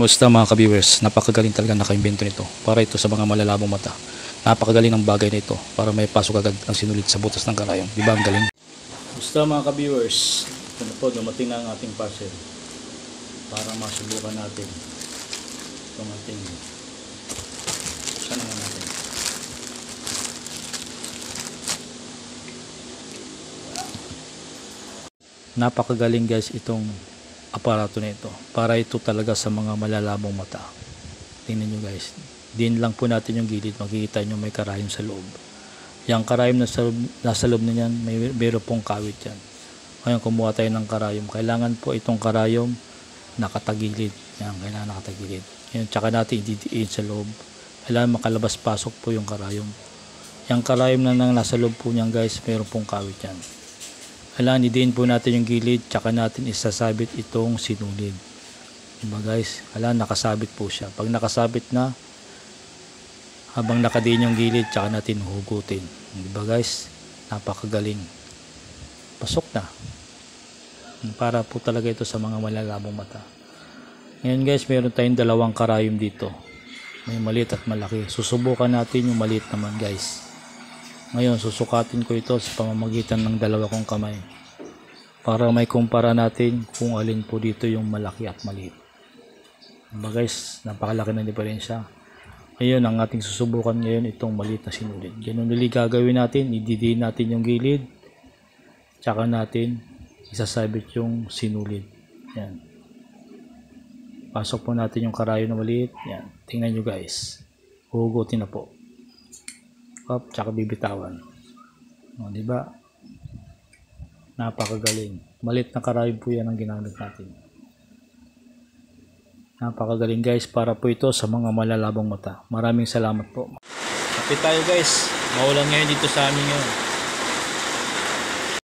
Musta mga ka-viewers, napakagaling talaga nakaimbento nito para ito sa mga malalabong mata. Napakagaling ng bagay na ito para may pasok agad ang sinulid sa butas ng karayom. Di ba ang galing? Musta mga ka-viewers, ito na po, dumating na ang ating parcel para masubukan natin itong ating buksan na natin. Napakagaling guys itong aparato na ito para ito talaga sa mga malalabong mata. Tingnan nyo guys, din lang po natin yung gilid, makikita nyo may karayom sa loob. Yung karayom nasa loob na yan, meron pong kawit yan. Ngayon kumuha tayo ng karayom, kailangan po itong karayom nakatagilid. Yan, kailangan nakatagilid. Yan, tsaka natin ididiin sa loob, kailangan makalabas pasok po yung karayom. Yung karayom na nasa loob po niyan guys, meron pong kawit yan. Kailangan idiin po natin yung gilid, tsaka natin isasabit itong sinulid. Diba guys? Kailangan nakasabit po siya. Pag nakasabit na, habang nakadiin yung gilid, tsaka natin hugutin. Diba guys? Napakagaling. Pasok na. Para po talaga ito sa mga malalabong mata. Ngayon guys, meron tayong dalawang karayom dito. May maliit at malaki. Susubukan natin yung maliit naman guys. Ngayon, susukatin ko ito sa pamamagitan ng dalawa kong kamay para may kumpara natin kung alin po dito yung malaki at maliit. Diba guys, napakalaki ng diferensya. Ngayon, ang ating susubukan ngayon itong maliit na sinulid. Ganun ulit gagawin natin, ididiin natin yung gilid, tsaka natin isasabit yung sinulid. Yan. Pasok po natin yung karayom na maliit. Yan. Tingnan nyo guys. Hugutin na po. Up, tsaka bibitawan. O, diba? Napakagaling. Malit na karayom po yan ang ginamit natin. Napakagaling guys, para po ito sa mga malalabong mata. Maraming salamat po. Kapit tayo guys. Maulan ngayon dito sa amin ngayon.